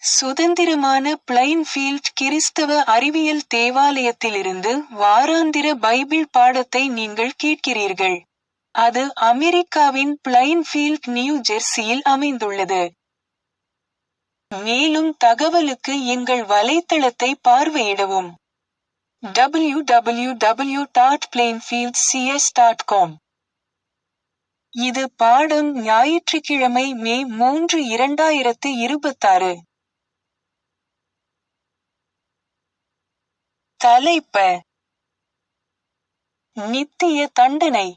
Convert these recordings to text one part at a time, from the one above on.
சுதந்திரமான பிளைன்ஃபீல்ட் கிறிஸ்தவ அறிவியல் தேவாலயத்திலிருந்து வாராந்திர பைபிள் பாடத்தை நீங்கள் கேட்கிறீர்கள். அது அமெரிக்காவின் பிளைன்ஃபீல்ட், நியூ ஜெர்சியில் அமைந்துள்ளது. மேலும் தகவலுக்கு எங்கள் வலைத்தளத்தை பார்வையிடவும். www.plainfieldcs.com. இது பாடம் ஞாயிற்றுக்கிழமை மே 3, 2026. தலைப்ப: நித்திய தண்டனை.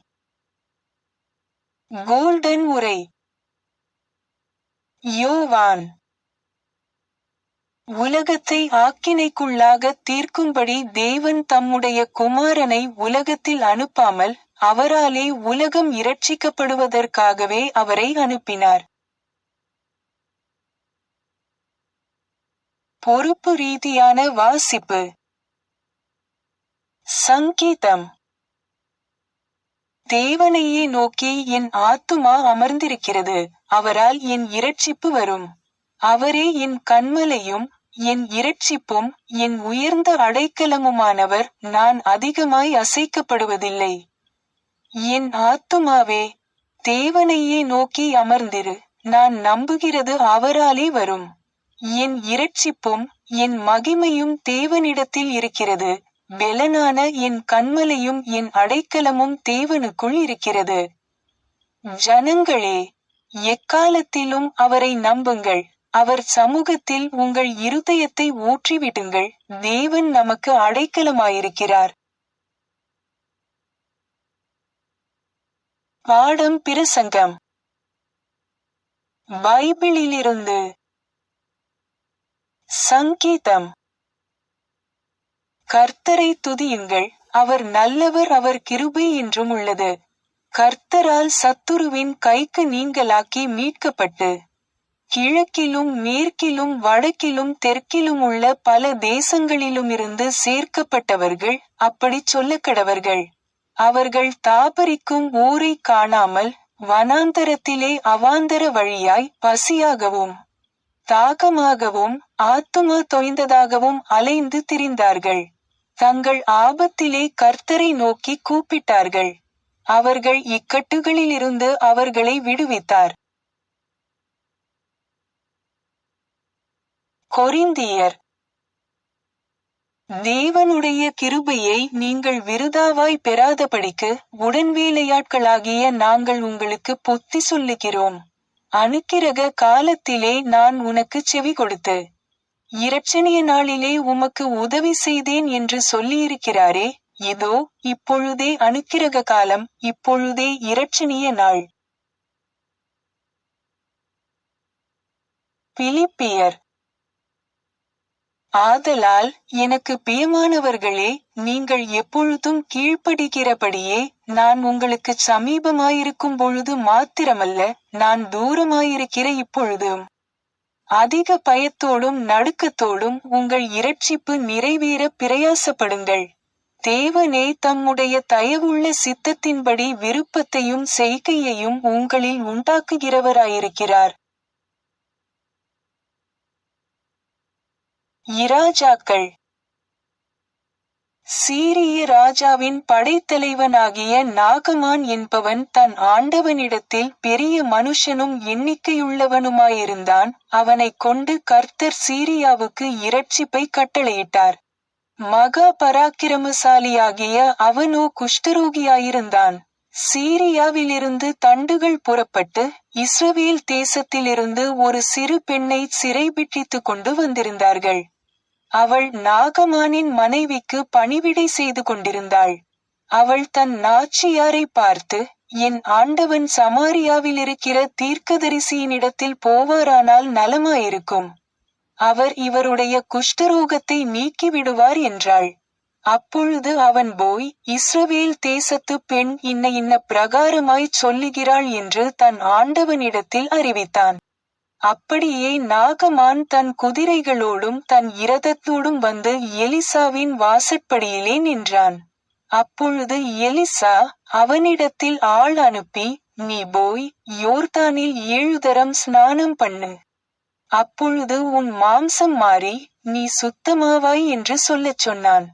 கோல்டன் உரை. யோவான்: உலகத்தை ஆக்கினைக்குள்ளாக தீர்க்கும்படி தேவன் தம்முடைய குமாரனை உலகத்தில் அனுப்பாமல், அவராலே உலகம் இரட்சிக்கப்படுவதற்காகவே அவரை அனுப்பினார். பொறுப்பு ரீதியான வாசிப்பு. சங்கீதம். தேவனையே நோக்கி என் ஆத்துமா அமர்ந்திருக்கிறது, அவரால் என் இரட்சிப்பு வரும். அவரே என் கன்மலையும் என் இரட்சிப்பும் என் உயர்ந்த அடைக்கலமுமானவர், நான் அதிகமாய் அசைக்கப்படுவதில்லை. என் ஆத்துமாவே, தேவனையே நோக்கி அமர்ந்திரு, நான் நம்புகிறது அவராலே வரும். என் இரட்சிப்பும் என் மகிமையும் தேவனிடத்தில் இருக்கிறது, பெலனான என் கன்மலையும் என் அடைக்கலமும் தேவனுக்குள் இருக்கிறது. ஜனங்களே, எக்காலத்திலும் அவரை நம்புங்கள், அவர் சமூகத்தில் உங்கள் இருதயத்தை ஊற்றிவிடுங்கள், தேவன் நமக்கு அடைக்கலமாயிருக்கிறார். பாடம் பிரசங்கம். பைபிளிலிருந்து. சங்கீதம். கர்த்தரை துதியுங்கள், அவர் நல்லவர், அவர் கிருபை என்றும் உள்ளது. கர்த்தரால் சத்துருவின் கைக்கு நீங்கலாக்கி மீட்கப்பட்டு, கிழக்கிலும் மேற்கிலும் வடக்கிலும் தெற்கிலும் உள்ள பல தேசங்களிலுமிருந்து சேர்க்கப்பட்டவர்கள் அப்படிச் சொல்லக்கடவர்கள். அவர்கள் தாபரிக்கும் ஊரை காணாமல், வனாந்தரத்திலே அவாந்தர வழியாய் பசியாகவும் தாகமாகவும் ஆத்துமா தொய்ந்ததாகவும் அலைந்து திரிந்தார்கள். தங்கள் ஆபத்திலே கர்த்தரை நோக்கி கூப்பிட்டார்கள். அவர்கள் இக்கட்டுகளிலிருந்து அவர்களை விடுவித்தார். கொரிந்தியர். தேவனுடைய கிருபையை நீங்கள் விருதாவாய் பெறாதபடிக்கு உடன்வேலையாட்களாகிய நாங்கள் உங்களுக்கு புத்தி சொல்லுகிறோம். அனுக்கிரக காலத்திலே நான் உனக்கு செவி கொடுத்து, இரட்சணிய நாளிலே உமக்கு உதவி செய்தேன் என்று சொல்லியிருக்கிறாரே, இதோ இப்பொழுதே அனுக்கிரக காலம், இப்பொழுதே இரட்சணிய நாள். பிலிப்பியர். ஆதலால் எனக்கு பிரியமானவர்களே, நீங்கள் எப்பொழுதும் கீழ்ப்படுகிறபடியே, நான் உங்களுக்கு சமீபமாயிருக்கும் பொழுது மாத்திரமல்ல, நான் தூரமாயிருக்கிற இப்பொழுதும் அதிக பயத்தோடும் நடுக்கத்தோடும் உங்கள் இரட்சிப்பு நிறைவேற பிரயாசப்படுங்கள். தேவனே தம்முடைய தயவுள்ள சித்தத்தின்படி விருப்பத்தையும் செய்கையையும் உங்களில் உண்டாக்குகிறவராயிருக்கிறார். இராஜாக்கள். சீரிய ராஜாவின் படைத்தலைவனாகிய நாகமான் என்பவன் தன் ஆண்டவனிடத்தில் பெரிய மனுஷனும் எண்ணிக்கையுள்ளவனுமாயிருந்தான். அவனைக் கொண்டு கர்த்தர் சீரியாவுக்கு இரட்சிப்பை கட்டளையிட்டார். மகா பராக்கிரமசாலியாகிய அவனோ குஷ்டரோகியாயிருந்தான். சீரியாவிலிருந்து தண்டுகள் புறப்பட்டு இஸ்ரவேல் தேசத்திலிருந்து ஒரு சிறு பெண்ணை சிறைபிடித்து கொண்டு வந்திருந்தார்கள். அவள் நாகமானின் மனைவிக்கு பணிவிடை செய்து கொண்டிருந்தாள். அவள் தன் நாச்சியாரை பார்த்து, என் ஆண்டவன் சமாரியாவிலிருக்கிற தீர்க்கதரிசியினிடத்தில் போவாரானால் நலமாயிருக்கும், அவர் இவருடைய குஷ்டரோகத்தை நீக்கிவிடுவார் என்றாள். அப்பொழுது அவன் போய், இஸ்ரவேல் தேசத்து பெண் இன்ன பிரகாரமாய்ச் சொல்லுகிறாள் என்று தன் ஆண்டவனிடத்தில் அறிவித்தான். அப்படியே நாகமான் தன் குதிரைகளோடும் தன் இரதத்தோடும் வந்து எலிசாவின் வாசற்படியிலே நின்றான். அப்பொழுது எலிசா அவனிடத்தில் ஆள் அனுப்பி, நீ போய் யோர்தானில் 7 தரம் ஸ்நானம் பண்ணு, அப்பொழுது உன் மாம்சம் மாறி நீ சுத்தமாவாய் என்று சொல்லச் சொன்னான்.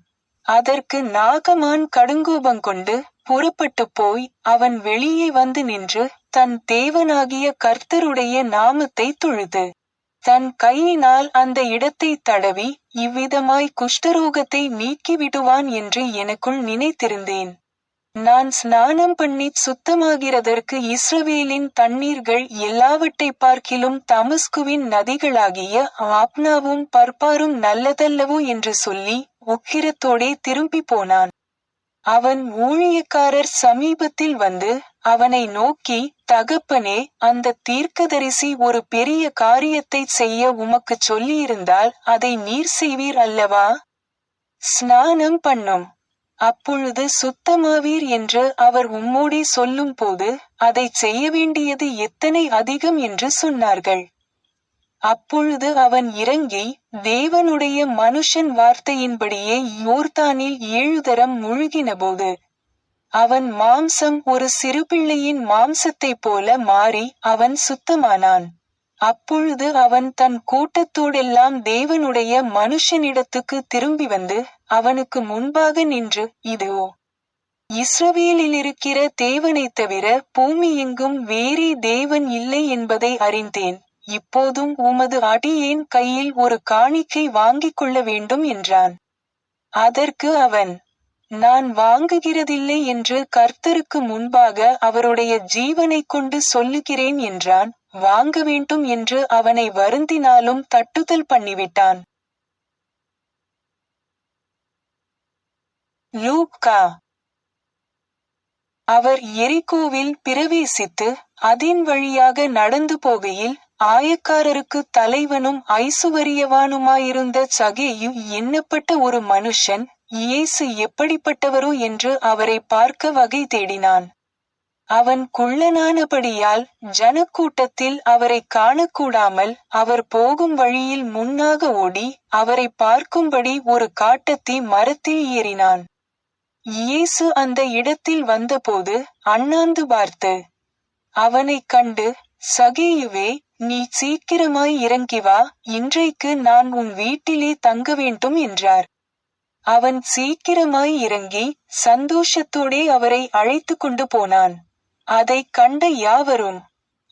அதற்கு நாகமான் கடுங்கோபங்கொண்டு புறப்பட்டுப் போய் அவன் வெளியே வந்து நின்று தன் தேவனாகிய கர்த்தருடைய நாமத்தை தொழுது தன் கையினால் அந்த இடத்தை தடவி இவ்விதமாய் குஷ்டரோகத்தை நீக்கிவிடுவான் என்று எனக்குள் நினைத்திருந்தேன். நான் ஸ்நானம் பண்ணிச் சுத்தமாகிறதற்கு இஸ்ரவேலின் தண்ணீர்கள் எல்லாவற்றை பார்க்கிலும் தமஸ்குவின் நதிகளாகிய ஆப்னாவும் பர்பாரும் நல்லதல்லவோ என்று சொல்லி உக்கிரத்தோடே திரும்பி போனான். அவன் ஊழியக்காரர் சமீபத்தில் வந்து அவனை நோக்கி, தகப்பனே, அந்த தீர்க்கதரிசி ஒரு பெரிய காரியத்தைச் செய்ய உமக்குச் சொல்லியிருந்தால் அதை நீர் செய்வீர் அல்லவா? ஸ்நானம் பண்ணும். அப்பொழுது சுத்தமாவீர் என்று அவர் உம்மோடே சொல்லும் போது அதைச் செய்ய வேண்டியது எத்தனை அதிகம் என்று சொன்னார்கள். அப்பொழுது அவன் இறங்கி தேவனுடைய மனுஷன் வார்த்தையின்படியே யோர்தானில் 7 தரம் முழுகினபோது அவன் மாம்சம் ஒரு சிறுபிள்ளையின் மாம்சத்தைப் போல மாறி அவன் சுத்தமானான். அப்பொழுது அவன் தன் கூட்டத்தோடெல்லாம் தேவனுடைய மனுஷனிடத்துக்கு திரும்பி வந்து அவனுக்கு முன்பாக நின்று, இதோ, இஸ்ரவேலிலிருக்கிற தேவனைத் தவிர பூமி எங்கும் வேறே தேவன் இல்லை என்பதை அறிந்தேன். இப்போதும் உமது அடியேன் கையில் ஒரு காணிக்கை வாங்கிக் கொள்ள வேண்டும் என்றான். அதற்கு அவன், நான் வாங்குகிறதில்லை என்று கர்த்தருக்கு முன்பாக அவருடைய ஜீவனைக் கொண்டு சொல்லுகிறேன் என்றான். வாங்க வேண்டும் என்று அவனை வருந்தினாலும் தட்டுதல் பண்ணிவிட்டான். லூக்கா. அவர் எரிகோவில் பிரவேசித்து அதின் வழியாக நடந்து போகையில் ஆயக்காரருக்கு தலைவனும் ஐசுவரியவானுமாயிருந்த சகேயு எண்ணப்பட்ட ஒரு மனுஷன் இயேசு எப்படிப்பட்டவரோ என்று அவரை பார்க்க வகை தேடினான். அவன் குள்ளனானபடியால் ஜனக்கூட்டத்தில் அவரை காணக்கூடாமல் அவர் போகும் வழியில் முன்னாக ஓடி அவரை பார்க்கும்படி ஒரு காட்டத்தி மரத்தில் ஏறினான். இயேசு அந்த இடத்தில் வந்தபோது அண்ணாந்து பார்த்து அவனைக் கண்டு, சகேயுவே, நீ சீக்கிரமாய் இறங்கி வா, இன்றைக்கு நான் உன் வீட்டிலே தங்க வேண்டும் என்றார். அவன் சீக்கிரமாய் இறங்கி சந்தோஷத்தோடே அவரை அழைத்து கொண்டு போனான். அதைக் கண்ட யாவரும்,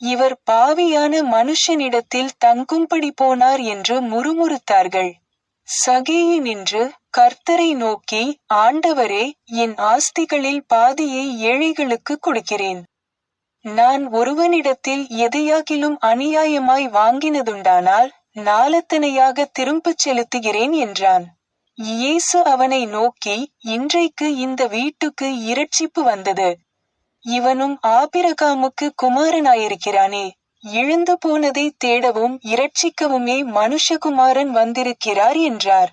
இவர் பாவியான மனுஷனிடத்தில் தங்கும்படி போனார் என்று முறுமுறுத்தார்கள். சகேயு நின்று கர்த்தரை நோக்கி, ஆண்டவரே, என் ஆஸ்திகளில் பாதியை ஏழைகளுக்கு கொடுக்கிறேன். நான் ஒருவனிடத்தில் எதையாகிலும் அநியாயமாய் வாங்கினதுண்டானால் நாலத்தனையாக திரும்பச் செலுத்துகிறேன் என்றான். இயேசு அவனை நோக்கி, இன்றைக்கு இந்த வீட்டுக்கு இரட்சிப்பு வந்தது. இவனும் ஆபிரகாமுக்கு குமாரனாயிருக்கிறானே. இழந்து போனதை தேடவும் இரட்சிக்கவுமே மனுஷகுமாரன் வந்திருக்கிறார் என்றார்.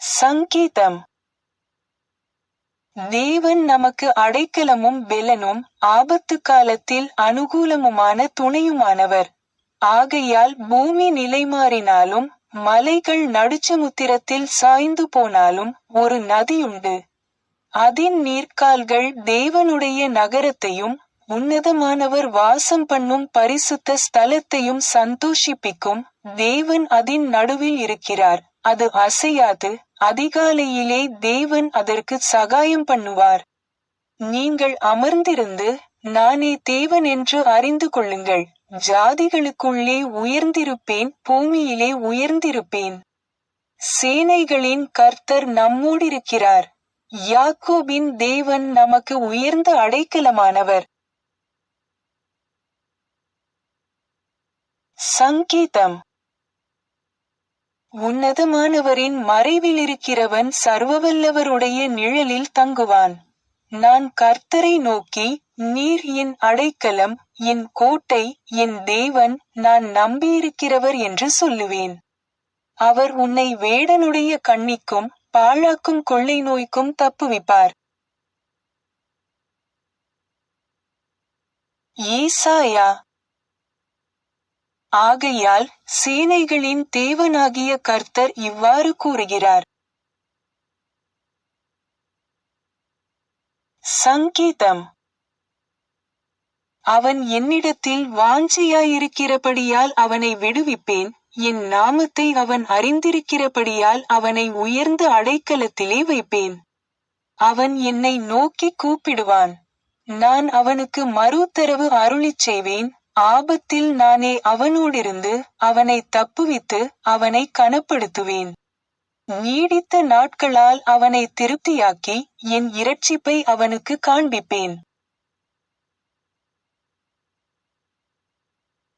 சங்கீதம். தேவன் நமக்கு அடைக்கலமும் பெலனும் ஆபத்து காலத்தில் அனுகூலமுமான துணையுமானவர். ஆகையால் பூமி நிலைமாறினாலும் மலைகள் நடுச்சமுத்திரத்தில் சாய்ந்து போனாலும் ஒரு நதியுண்டு. அதின் நீர்க்கால்கள் தேவனுடைய நகரத்தையும் உன்னதமானவர் வாசம் பண்ணும் பரிசுத்த ஸ்தலத்தையும் சந்தோஷிப்பிக்கும். தேவன் அதின் நடுவில் இருக்கிறார், அது அசையாது. அதிகாலையிலே தேவன் அதற்கு சகாயம் பண்ணுவார். நீங்கள் அமர்ந்திருந்து நானே தேவன் என்று அறிந்து கொள்ளுங்கள். ஜாதிகளுக்குள்ளே உயர்ந்திருப்பேன், பூமியிலே உயர்ந்திருப்பேன். சேனைகளின் கர்த்தர் நம்மோடிருக்கிறார். யாக்கோபின் தேவன் நமக்கு உயர்ந்த அடைக்கலமானவர். சங்கீதம். உன்னதமானவரின் மறைவிலிருக்கிறவன் சர்வவல்லவருடைய நிழலில் தங்குவான். நான் கர்த்தரை நோக்கி, நீர் என் அடைக்கலம், என் கோட்டை, என் தேவன், நான் நம்பியிருக்கிறவர் என்று சொல்லுவேன். அவர் உன்னை வேடனுடைய கண்ணிக்கும் பாழாக்கும் கொள்ளை நோய்க்கும் தப்புவிப்பார். ஏசாயா. ஆகையால் சேனைகளின் தேவனாகிய கர்த்தர் இவ்வாறு கூறுகிறார். சங்கீதம். அவன் என்னிடத்தில் வாஞ்சையாயிருக்கிறபடியால் அவனை விடுவிப்பேன், என் நாமத்தை அவன் அறிந்திருக்கிறபடியால் அவனை உயர்ந்த அடைக்கலத்திலே வைப்பேன். அவன் என்னை நோக்கிக் கூப்பிடுவான், நான் அவனுக்கு மறுஉத்தரவு அருளிச் செய்வேன். ஆபத்தில் நானே அவனோடிருந்து அவனை தப்புவித்து அவனை கனப்படுத்துவேன். நீடித்த நாட்களால் அவனை திருப்தியாக்கி என் இரட்சிப்பை அவனுக்கு காண்பிப்பேன்.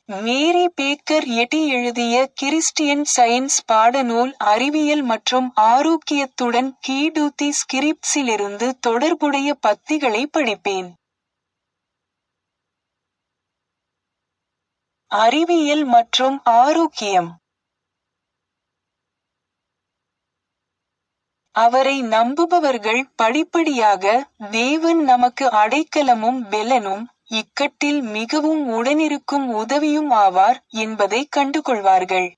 மேரி பேக்கர் எட்டி எழுதிய கிறிஸ்டியன் சயின்ஸ் பாடநூல் அறிவியல் மற்றும் ஆரோக்கியத்துடன் கீடூத்தி ஸ்கிரிப்ட்ஸிலிருந்து தொடர்புடைய பத்திகளை படிப்பேன். அறிவியல் மற்றும் ஆரோக்கியம். அவரை நம்புபவர்கள் படிப்படியாக தேவன் நமக்கு அடைக்கலமும் பெலனும் இக்கட்டில் மிகவும் உடனிருக்கும் உதவியும் ஆவார் என்பதை கண்டுகொள்வார்கள்.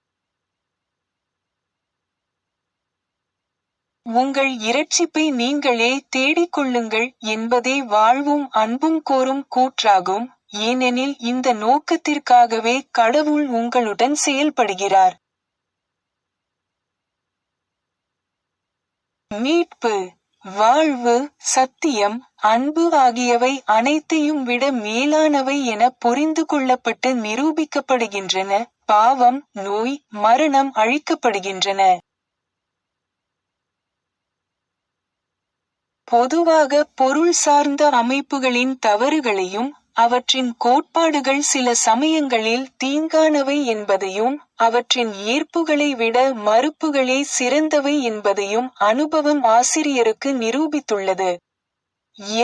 உங்கள் இரட்சிப்பை நீங்களே தேடிக்கொள்ளுங்கள் என்பதே வாழ்வும் அன்பும் கோரும் கூற்றாகும், ஏனெனில் இந்த நோக்கத்திற்காகவே கடவுள் உங்களுடன் செயல்படுகிறார். மீட்பு, வாழ்வு, சத்தியம், அன்பு ஆகியவை அனைத்தையும் விட மேலானவை என புரிந்து கொள்ளப்பட்டு நிரூபிக்கப்படுகின்றன. பாவம், நோய், மரணம் அழிக்கப்படுகின்றன. பொதுவாக பொருள் சார்ந்த அமைப்புகளின் தவறுகளையும் அவற்றின் கோட்பாடுகள் சில சமயங்களில் தீங்கானவை என்பதையும் அவற்றின் ஏற்புகளை விட மறுப்புகளே சிறந்தவை என்பதையும் அனுபவம் ஆசிரியருக்கு நிரூபித்துள்ளது.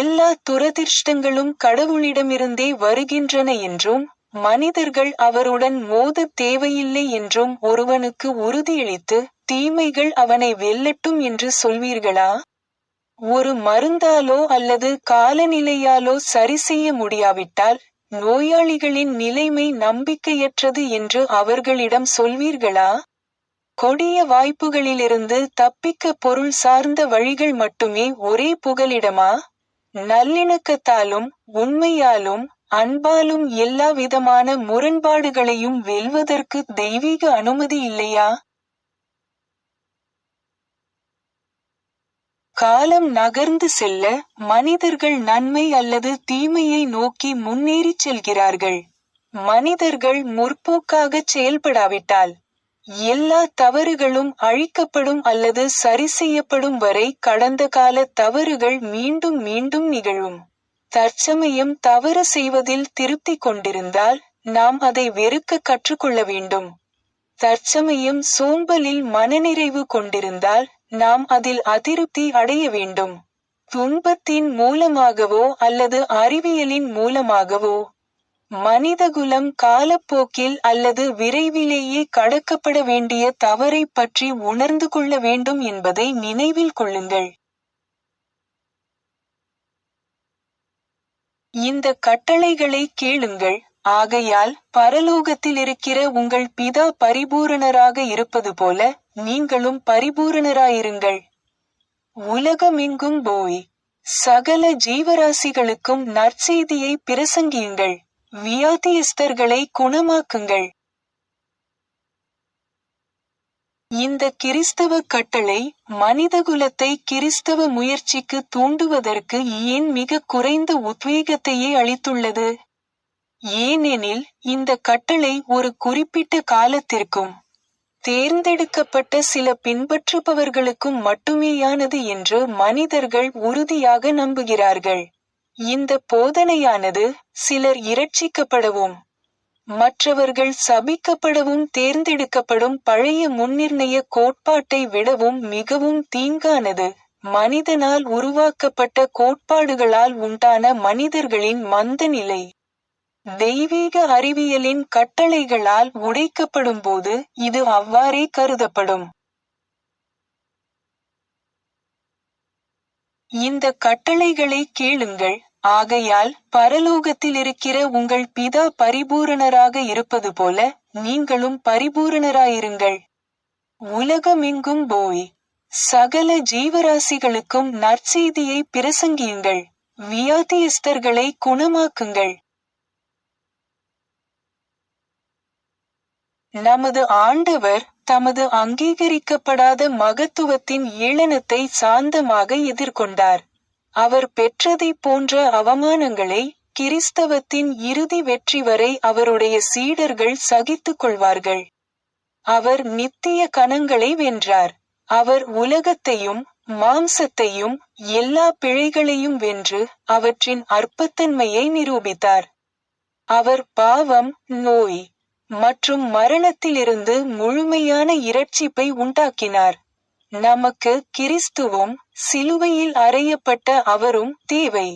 எல்லா துரதிர்ஷ்டங்களும் கடவுளிடமிருந்தே வருகின்றன என்றும் மனிதர்கள் அவருடன் மோதத் தேவையில்லை என்றும் ஒருவனுக்கு உறுதியளித்து தீமைகள் அவனை வெல்லட்டும் என்று சொல்வீர்களா? ஒரு மருந்தாலோ அல்லது காலநிலையாலோ சரிசெய்ய முடியாவிட்டால் நோயாளிகளின் நிலைமை நம்பிக்கையற்றது என்று அவர்களிடம் சொல்வீர்களா? கொடிய வாய்ப்புகளிலிருந்து தப்பிக்க பொருள் சார்ந்த வழிகள் மட்டுமே ஒரே புகலிடமா? நல்லிணக்கத்தாலும் உண்மையாலும் அன்பாலும் எல்லா விதமான முரண்பாடுகளையும் வெல்வதற்கு தெய்வீக அனுமதி இல்லையா? காலம் நகர்ந்து செல்ல மனிதர்கள் நன்மை அல்லது தீமையை நோக்கி முன்னேறிச் செல்கிறார்கள். மனிதர்கள் முற்போக்காகச் செயல்படாவிட்டால் எல்லா தவறுகளும் அழிக்கப்படும் அல்லது சரிசெய்யப்படும் வரை கடந்த கால தவறுகள் மீண்டும் மீண்டும் நிகழும். தற்சமயம் தவறு செய்வதில் திருப்தி கொண்டிருந்தால் நாம் அதை வெறுக்க கற்றுக்கொள்ள வேண்டும். தற்சமயம் சோம்பலில் மனநிறைவு கொண்டிருந்தால் நாம் அதில் அதிருப்தி அடைய வேண்டும். துன்பத்தின் மூலமாகவோ அல்லது அறிவியலின் மூலமாகவோ மனிதகுலம் காலப்போக்கில் அல்லது விரைவிலேயே கடக்கப்பட வேண்டிய தவறை பற்றி உணர்ந்து கொள்ள வேண்டும் என்பதை நினைவில் கொள்ளுங்கள். இந்த கட்டளைகளை கேளுங்கள். ஆகையால் பரலோகத்திலிருக்கிற உங்கள் பிதா பரிபூரணராக இருப்பது போல நீங்களும் பரிபூரணராயிருங்கள். உலகமெங்கும் போய் சகல ஜீவராசிகளுக்கும் நற்செய்தியை பிரசங்கியுங்கள். வியாதியஸ்தர்களை குணமாக்குங்கள். இந்த கிறிஸ்தவ கட்டளை மனிதகுலத்தை கிறிஸ்தவ முயற்சிக்கு தூண்டுவதற்கு ஏன் மிக குறைந்த உத்வேகத்தையே அளித்துள்ளது? ஏனெனில் இந்த கட்டளை ஒரு குறிப்பிட்ட காலத்திற்கும் தேர்ந்தெடுக்கப்பட்ட சில பின்பற்றுபவர்களுக்கும் மட்டுமேயானது என்று மனிதர்கள் உறுதியாக நம்புகிறார்கள். இந்த போதனையானது சிலர் இரட்சிக்கப்படவும் மற்றவர்கள் சபிக்கப்படவும் தேர்ந்தெடுக்கப்படும் பழைய முன்னிர்ணய கோட்பாட்டை விடவும் மிகவும் தீங்கானது. மனிதனால் உருவாக்கப்பட்ட கோட்பாடுகளால் உண்டான மனிதர்களின் மந்த நிலை தெய்வீக அறிவியலின் கட்டளைகளால் உடைக்கப்படும்போது இது அவ்வாறே கருதப்படும். இந்த கட்டளைகளை கேளுங்கள். ஆகையால் பரலோகத்திலிருக்கிற உங்கள் பிதா பரிபூரணராக இருப்பது போல நீங்களும் பரிபூரணராயிருங்கள். உலகமெங்கும் போய் சகல ஜீவராசிகளுக்கும் நற்செய்தியை பிரசங்கியுங்கள். வியாதியஸ்தர்களை குணமாக்குங்கள். நமது ஆண்டவர் தமது அங்கீகரிக்கப்படாத மகத்துவத்தின் ஏளனத்தை சாந்தமாக எதிர்கொண்டார். அவர் பெற்றதைப் போன்ற அவமானங்களை கிறிஸ்தவத்தின் இறுதி வெற்றி வரை அவருடைய சீடர்கள் சகித்துக் கொள்வார்கள். அவர் நித்திய கணங்களை வென்றார். அவர் உலகத்தையும் மாம்சத்தையும் எல்லா பிழைகளையும் வென்று அவற்றின் அற்பத்தன்மையை நிரூபித்தார். அவர் பாவம், நோய் மற்றும் மரணத்திலிருந்து முழுமையான இரட்சிப்பை உண்டாக்கினார். நமக்கு கிறிஸ்துவும் சிலுவையில் அறையப்பட்ட அவரும் தேவை.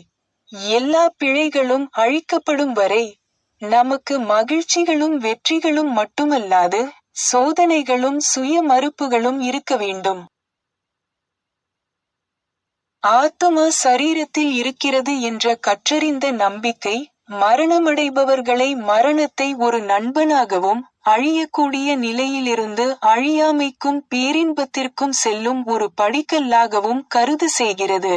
எல்லா பிழைகளும் அழிக்கப்படும் வரை நமக்கு மகிழ்ச்சிகளும் வெற்றிகளும் மட்டுமல்லாது சோதனைகளும் சுய மறுப்புகளும் இருக்க வேண்டும். ஆத்துமா சரீரத்தில் இருக்கிறது என்ற கற்றறிந்த நம்பிக்கை மரணமடைபவர்களை மரணத்தை ஒரு நண்பனாகவும் அழியக்கூடிய நிலையிலிருந்து அழியாமைக்கும் பேரின்பத்திற்கும் செல்லும் ஒரு படிக்கல்லாகவும் கருத செய்கிறது.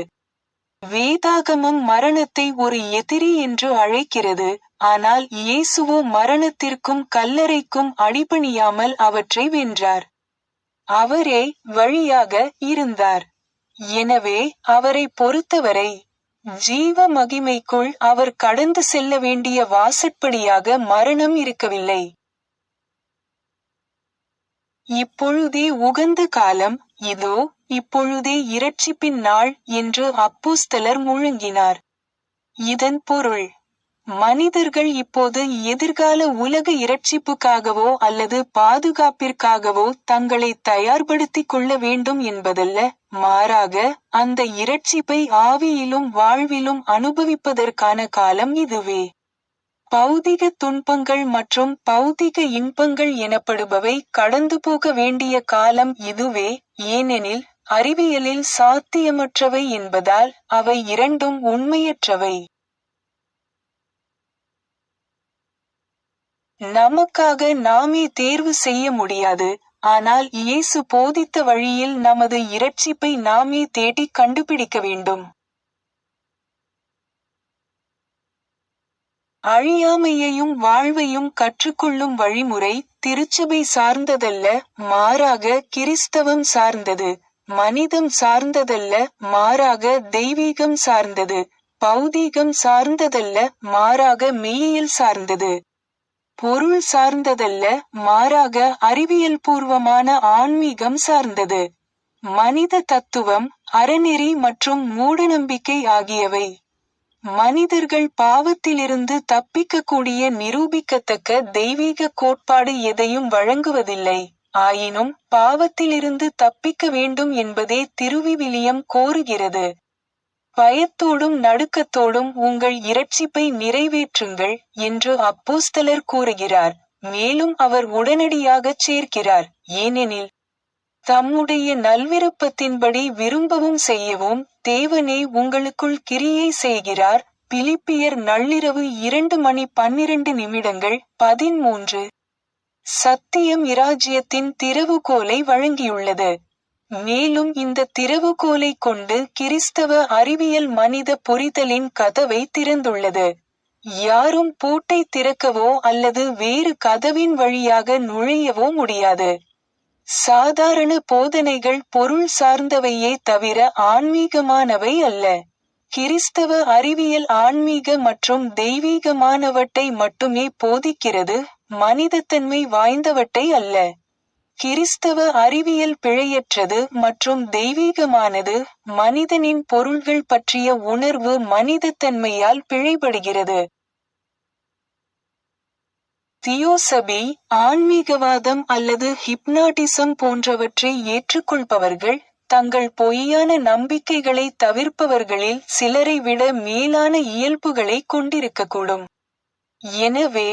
வேதாகமம் மரணத்தை ஒரு எதிரி என்று அழைக்கிறது, ஆனால் இயேசுவோ மரணத்திற்கும் கல்லறைக்கும் அடிபணியாமல் அவற்றை வென்றார். அவரே வழியாக இருந்தார். எனவே அவரை பொறுத்தவரை ஜீவ மகிமைக்குள் அவர் கடந்து செல்ல வேண்டிய வாசற்படியாக மரணம் இருக்கவில்லை. இப்பொழுதே உகந்த காலம், இதோ இப்பொழுதே இரட்சிப்பின் நாள் என்று அப்போஸ்தலர் முழங்கினார். இதன் பொருள், மனிதர்கள் இப்போது எதிர்கால உலக இரட்சிப்புக்காகவோ அல்லது பாதுகாப்பிற்காகவோ தங்களை தயார்படுத்திக் கொள்ள வேண்டும் என்பதல்ல, மாறாக அந்த இரட்சிப்பை ஆவியிலும் வாழ்விலும் அனுபவிப்பதற்கான காலம் இதுவே. பௌதிக துன்பங்கள் மற்றும் பௌதிக இன்பங்கள் எனப்படுபவை கடந்து போக வேண்டிய காலம் இதுவே, ஏனெனில் அறிவியலில் சாத்தியமற்றவை என்பதால் அவை இரண்டும் உண்மையற்றவை. நமக்காக நாமே தேர்வு செய்ய முடியாது, ஆனால் இயேசு போதித்த வழியில் நமது இரட்சிப்பை நாமே தேடிக் கண்டுபிடிக்க வேண்டும். அழியாமையையும் வாழ்வையும் கற்றுக்கொள்ளும் வழிமுறை திருச்சபை சார்ந்ததல்ல, மாறாக கிறிஸ்தவம் சார்ந்தது. மனிதம் சார்ந்ததல்ல, மாறாக தெய்வீகம் சார்ந்தது. பௌதீகம் சார்ந்ததல்ல, மாறாக மெய்யியல் சார்ந்தது. பொருள் சார்ந்ததல்ல, மாறாக அறிவியல் பூர்வமான ஆன்மீகம் சார்ந்தது. மனித தத்துவம், அறநெறி மற்றும் மூடநம்பிக்கை ஆகியவை மனிதர்கள் பாவத்திலிருந்து தப்பிக்கக்கூடிய நிரூபிக்கத்தக்க தெய்வீக கோட்பாடு எதையும் வழங்குவதில்லை. ஆயினும் பாவத்திலிருந்து தப்பிக்க வேண்டும் என்பதே திருவிவிலியம் கோருகிறது. பயத்தோடும் நடுக்கத்தோடும் உங்கள் இரட்சிப்பை நிறைவேற்றுங்கள் என்று அப்போஸ்தலர் கூறுகிறார். மேலும் அவர் உடனடியாகச் சேர்க்கிறார், ஏனெனில் தம்முடைய நல்விருப்பத்தின்படி விரும்பவும் செய்யவும் தேவனே உங்களுக்குள் கிரியை செய்கிறார். பிலிப்பியர் நள்ளிரவு 2:12 13. சத்தியம் இராஜ்யத்தின் திறவுகோலை வழங்கியுள்ளது. மேலும் இந்த திறவுகோலை கொண்டு கிறிஸ்தவ அறிவியல் மனித புரிதலின் கதவை திறந்துள்ளது. யாரும் பூட்டை திறக்கவோ அல்லது வேறு கதவின் வழியாக நுழையவோ முடியாது. சாதாரண போதனைகள் பொருள் சார்ந்தவையே தவிர ஆன்மீகமானவை அல்ல. கிறிஸ்தவ அறிவியல் ஆன்மீக மற்றும் தெய்வீகமானவற்றை மட்டுமே போதிக்கிறது, மனிதத்தன்மை வாய்ந்தவற்றை அல்ல. கிறிஸ்தவ அறிவியல் பிழையற்றது மற்றும் தெய்வீகமானது. மனிதனின் பொருள்கள் பற்றிய உணர்வு மனிதத்தன்மையால் பிழைபடுகிறது. தியோசபி, ஆன்மீகவாதம் அல்லது ஹிப்னாட்டிசம் போன்றவற்றை ஏற்றுக்கொள்பவர்கள் தங்கள் பொய்யான நம்பிக்கைகளை தவிர்ப்பவர்களில் சிலரை விட மேலான இயல்புகளை கொண்டிருக்கக்கூடும். எனவே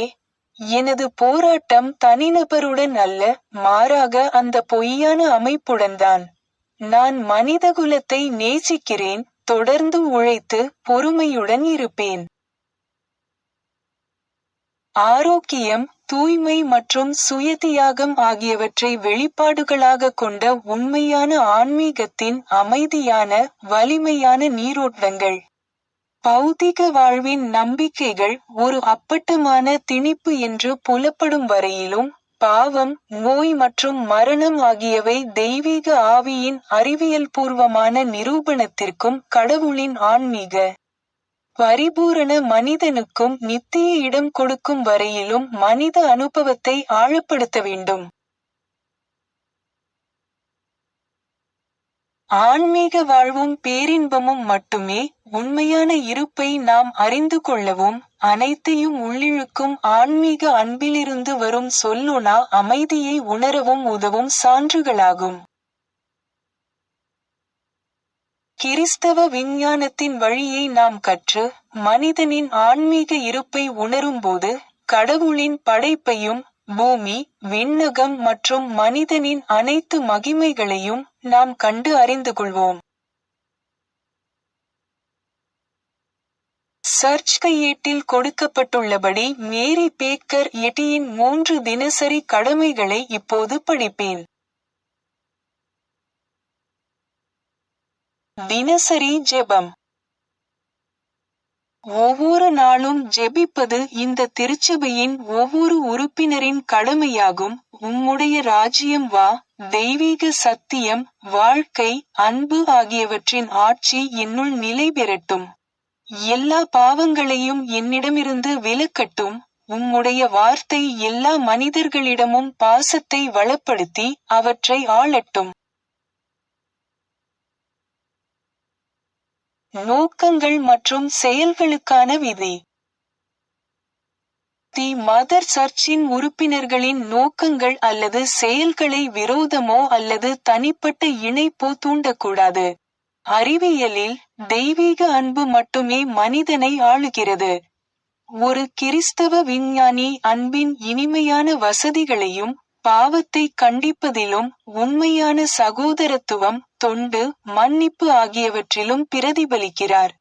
எனது போராட்டம் தனிநபருடன் அல்ல, மாறாக அந்த பொய்யான அமைப்புடன்தான். நான் மனிதகுலத்தை நேசிக்கிறேன், தொடர்ந்து உழைத்து பொறுமையுடன் இருப்பேன். ஆரோக்கியம், தூய்மை மற்றும் சுயதியாகம் ஆகியவற்றை வெளிப்பாடுகளாக கொண்ட உண்மையான ஆன்மீகத்தின் அமைதியான, வலிமையான நீரோட்டங்கள். பௌதிக வாழ்வின் நம்பிக்கைகள் ஒரு அப்பட்டமான திணிப்பு என்று புலப்படும் வரையிலும், பாவம், நோய் மற்றும் மரணம் ஆகியவை தெய்வீக ஆவியின் அறிவியல்பூர்வமான நிரூபணத்திற்கும் கடவுளின் ஆன்மீக பரிபூரண மனிதனுக்கும் நித்திய இடம் கொடுக்கும் வரையிலும் மனித அனுபவத்தை ஆழப்படுத்த வேண்டும். ஆன்மீக வாழ்வும் பேரின்பமும் மட்டுமே உண்மையான இருப்பை நாம் அறிந்து கொள்ளவும், அனைத்தையும் உள்ளிழுக்கும் ஆன்மீக அன்பிலிருந்து வரும் சொல்லுணா அமைதியை உணரவும் உதவும் சான்றுகளாகும். கிறிஸ்தவ விஞ்ஞானத்தின் வழியை நாம் கற்று, மனிதனின் ஆன்மீக இருப்பை உணரும்போது, கடவுளின் படைப்பையும், பூமி, விண்ணகம் மற்றும் மனிதனின் அனைத்து மகிமைகளையும் நாம் கண்டு அறிந்து கொள்வோம். சர்ச் கையேட்டில் கொடுக்கப்பட்டுள்ளபடி மேரி பேக்கர் எட்டியின் 3 தினசரி கடமைகளை இப்போது படிப்பேன். தினசரி ஜெபம். ஒவ்வொரு நாளும் ஜெபிப்பது இந்த திருச்சபையின் ஒவ்வொரு உறுப்பினரின் கடமையாகும். உம்முடைய ராஜ்யம் வா, தெய்வீக சத்தியம், வாழ்க்கை, அன்பு ஆகியவற்றின் ஆட்சி என்னுள் நிலை பெறட்டும். எல்லா பாவங்களையும் என்னிடமிருந்து விலக்கட்டும். உம்முடைய வார்த்தை எல்லா மனிதர்களிடமும் பாசத்தை வளப்படுத்தி அவற்றை ஆளட்டும். நோக்கங்கள் மற்றும் செயல்களுக்கான விதி. தி மதர் சர்ச்சின் உறுப்பினர்களின் நோக்கங்கள் அல்லது செயல்களை விரோதமோ அல்லது தனிப்பட்ட இணைப்போ தூண்டக்கூடாது. அறிவியலில், தெய்வீக அன்பு மட்டுமே மனிதனை ஆளுகிறது. ஒரு கிறிஸ்தவ விஞ்ஞானி அன்பின் இனிமையான வசதிகளையும், பாவத்தை கண்டிப்பதிலும், உண்மையான சகோதரத்துவம், தொண்டு, மன்னிப்பு ஆகியவற்றிலும் பிரதிபலிக்கிறார்.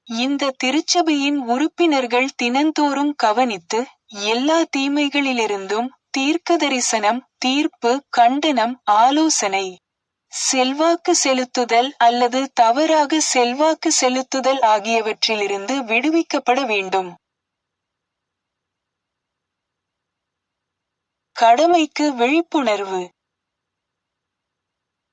இந்த திருச்சபையின் உறுப்பினர்கள் தினந்தோறும் கவனித்து, எல்லா தீமைகளிலிருந்தும் தீர்க்கதரிசனம், தீர்ப்பு, கண்டனம், ஆலோசனை, செல்வாக்கு செலுத்துதல் அல்லது தவறாக செல்வாக்கு செலுத்துதல் ஆகியவற்றிலிருந்து விடுவிக்கப்பட வேண்டும். கடமைக்கு விழிப்புணர்வு.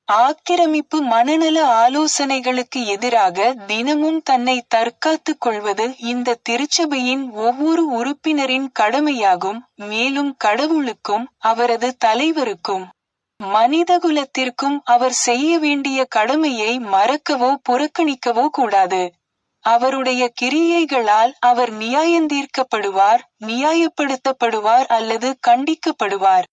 ஆக்கிரமிப்பு மனநல ஆலோசனைகளுக்கு எதிராக தினமும் தன்னை தற்காத்துக் கொள்வது இந்த திருச்சபையின் ஒவ்வொரு உறுப்பினரின் கடமையாகும். மேலும் கடவுளுக்கும், அவரது தலைவருக்கும், மனிதகுலத்திற்கும் அவர் செய்ய வேண்டிய கடமையை மறக்கவோ புறக்கணிக்கவோ கூடாது. அவருடைய கிரியைகளால் அவர் நியாயந்தீர்க்கப்படுவார், நியாயப்படுத்தப்படுவார் அல்லது கண்டிக்கப்படுவார்.